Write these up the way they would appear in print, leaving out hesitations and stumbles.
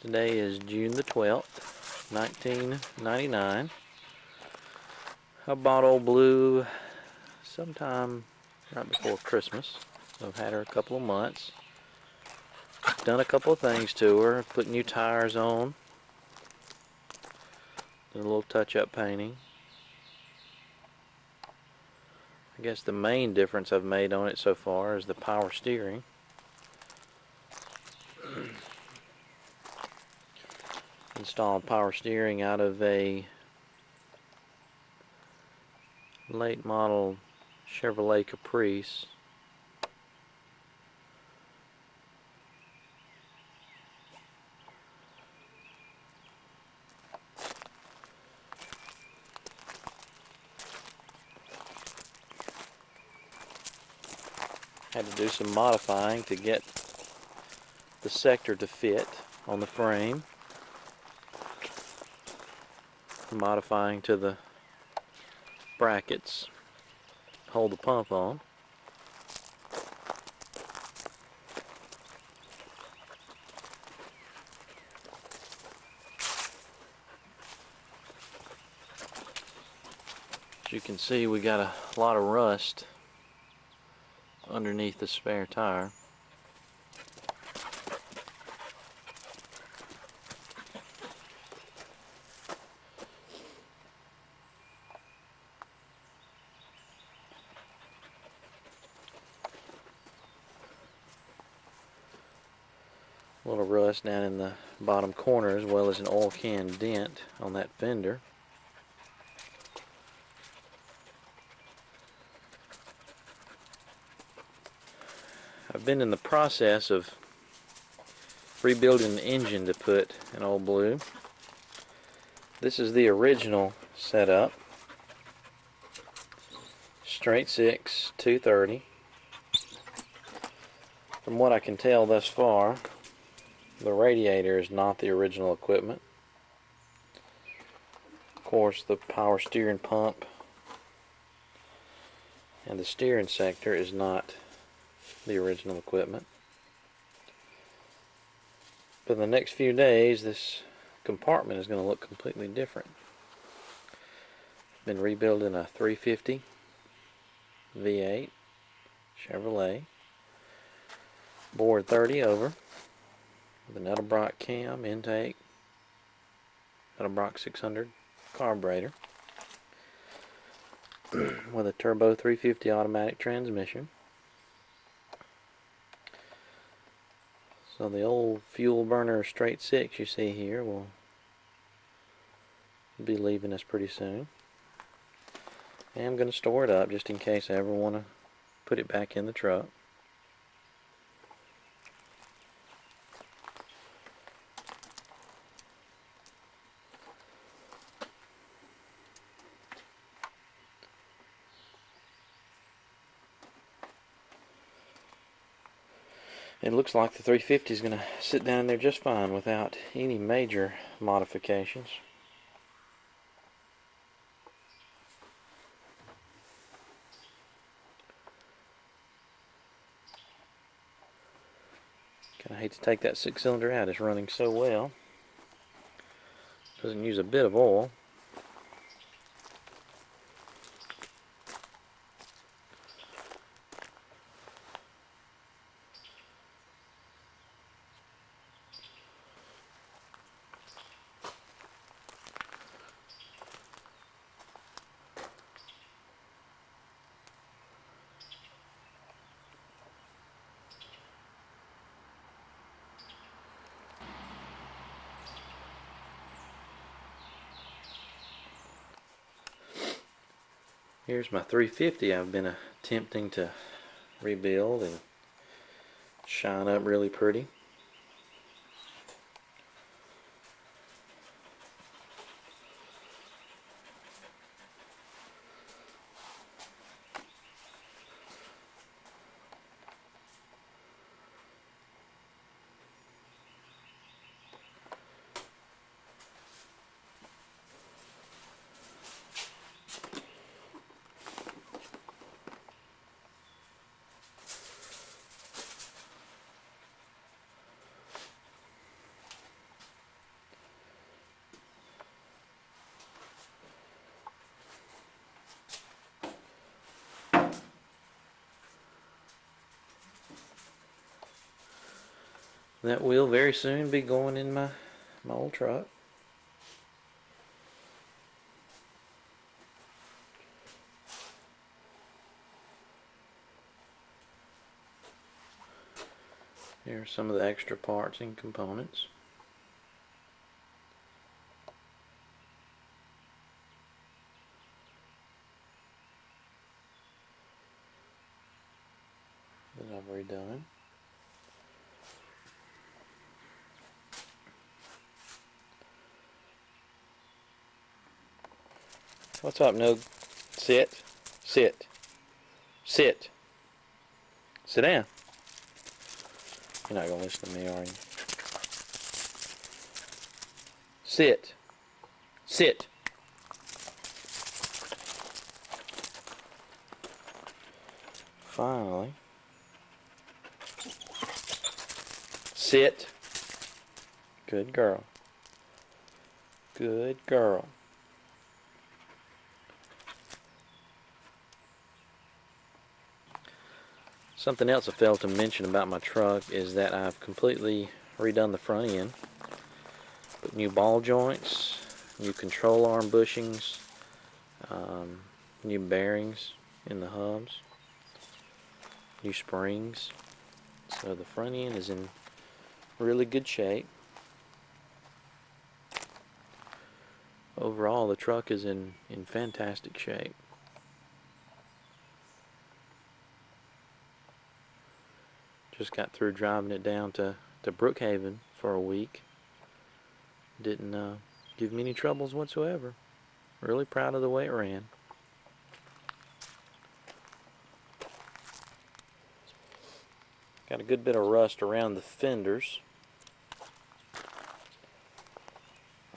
Today is June the 12th, 1999. I bought Old Blue sometime right before Christmas. I've had her a couple of months. Done a couple of things to her. Put new tires on. Did a little touch-up painting. I guess the main difference I've made on it so far is the power steering. Installed power steering out of a late model Chevrolet Caprice. Had to do some modifying to get the sector to fit on the frame. Modifying to the brackets hold the pump on. As you can see, we got a lot of rust underneath the spare tire. A little rust down in the bottom corner, as well as an oil can dent on that fender. I've been in the process of rebuilding the engine to put an Old Blue. This is the original setup. Straight 6, 230. From what I can tell thus far, the radiator is not the original equipment. Of course, the power steering pump and the steering sector is not the original equipment. But in the next few days, this compartment is going to look completely different. Been rebuilding a 350 V8 Chevrolet, bored 30 over, with an Edelbrock cam intake, Edelbrock 600 carburetor, with a turbo 350 automatic transmission. So the old fuel burner straight 6 you see here will be leaving us pretty soon. And I'm going to store it up just in case I ever want to put it back in the truck. It looks like the 350 is going to sit down in there just fine without any major modifications. Kind of hate to take that 6-cylinder out. It's running so well. Doesn't use a bit of oil. Here's my 350 I've been attempting to rebuild and shine up really pretty. That will very soon be going in my old truck. Here are some of the extra parts and components. That I've redone. What's up, Noog? Sit. Sit. Sit. Sit down. You're not going to listen to me, are you? Sit. Sit. Finally. Sit. Good girl. Good girl. Something else I failed to mention about my truck is that I've completely redone the front end. Put new ball joints, new control arm bushings, new bearings in the hubs, new springs. So the front end is in really good shape. Overall, the truck is in fantastic shape. Just got through driving it down to Brookhaven for a week. Didn't give me any troubles whatsoever. Really proud of the way it ran. Got a good bit of rust around the fenders.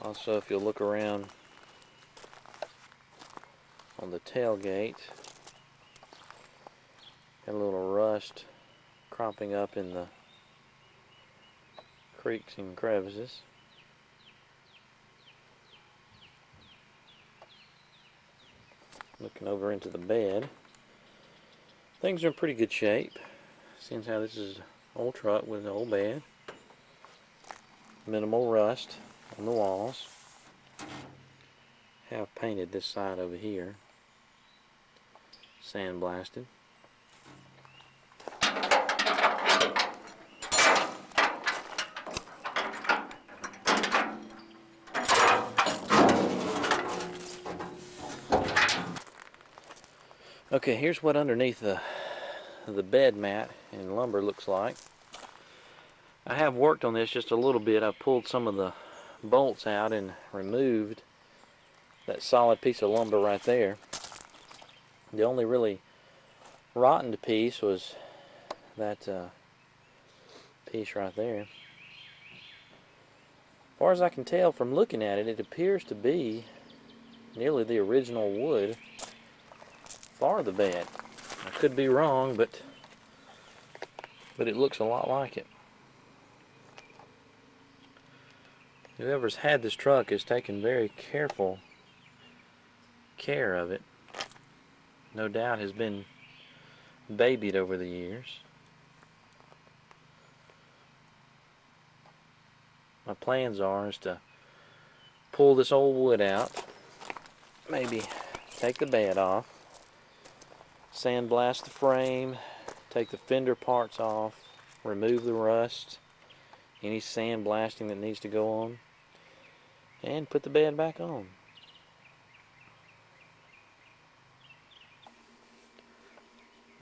Also, if you'll look around on the tailgate, got a little rust cropping up in the creaks and crevices. Looking over into the bed, things are in pretty good shape. Seeing how this is an old truck with an old bed. Minimal rust on the walls. Have painted this side over here. Sandblasted. Okay, here's what underneath the bed mat and lumber looks like. I have worked on this just a little bit. I've pulled some of the bolts out and removed that solid piece of lumber right there. The only really rotten piece was that piece right there. As far as I can tell from looking at it, it appears to be nearly the original wood for the bed. I could be wrong, but it looks a lot like it. Whoever's had this truck has taken very careful care of it. No doubt has been babied over the years. My plans is to pull this old wood out, maybe take the bed off, sandblast the frame, take the fender parts off, remove the rust, any sandblasting that needs to go on, and put the bed back on.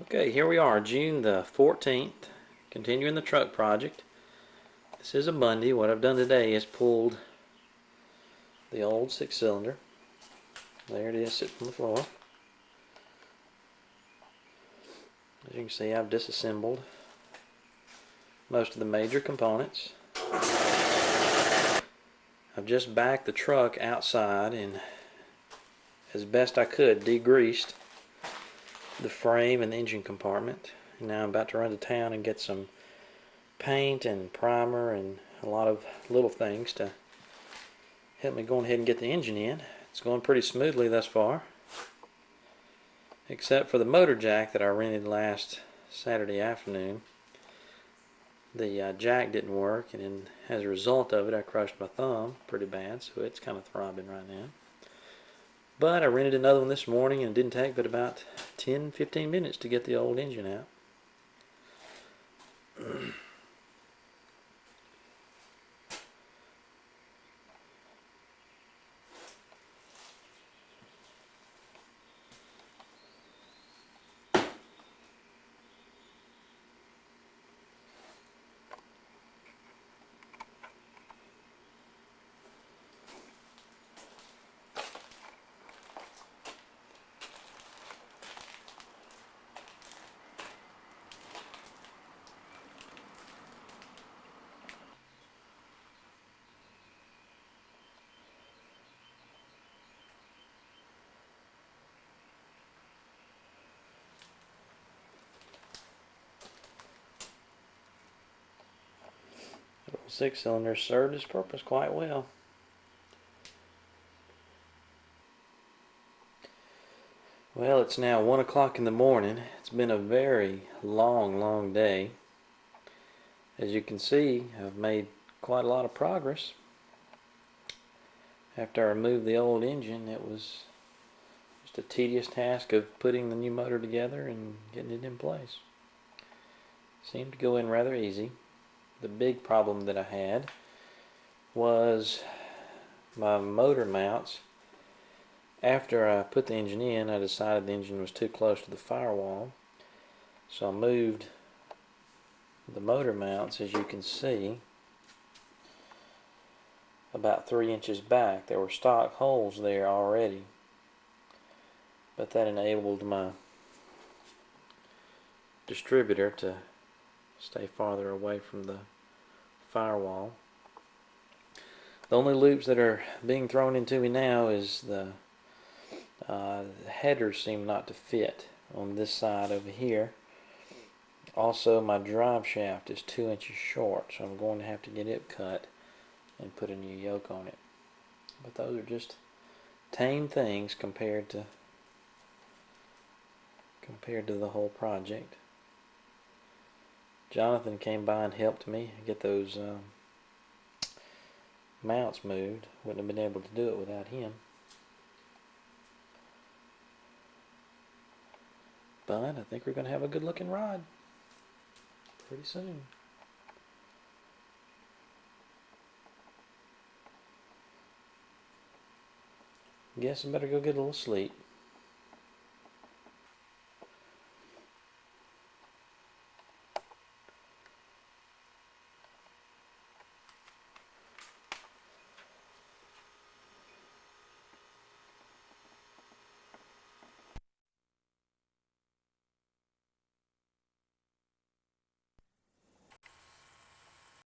Okay, here we are, June the 14th, continuing the truck project. This is a Monday. What I've done today is pulled the old 6-cylinder. There it is, sitting on the floor. As you can see, I've disassembled most of the major components. I've just backed the truck outside and, as best I could, degreased the frame and the engine compartment. And now I'm about to run to town and get some paint and primer and a lot of little things to help me go ahead and get the engine in. It's going pretty smoothly thus far, except for the motor jack that I rented last Saturday afternoon. the jack didn't work, and then as a result of it I crushed my thumb pretty bad, so it's kind of throbbing right now. But I rented another one this morning, and it didn't take but about 10-15 minutes to get the old engine out. The old 6-cylinder served its purpose quite well. Well, it's now 1 o'clock in the morning. It's been a very long day. As you can see, I've made quite a lot of progress. After I removed the old engine, it was just a tedious task of putting the new motor together and getting it in place. Seemed to go in rather easy. The big problem that I had was my motor mounts. After I put the engine in, I decided the engine was too close to the firewall, so I moved the motor mounts, as you can see, about 3 inches back. There were stock holes there already, but that enabled my distributor to stay farther away from the firewall. The only loops that are being thrown into me now is the headers seem not to fit on this side over here. Also, my drive shaft is 2 inches short, so I'm going to have to get it cut and put a new yoke on it. But those are just tame things compared to the whole project. Jonathan came by and helped me get those mounts moved. Wouldn't have been able to do it without him. But I think we're going to have a good looking ride pretty soon. Guess I better go get a little sleep.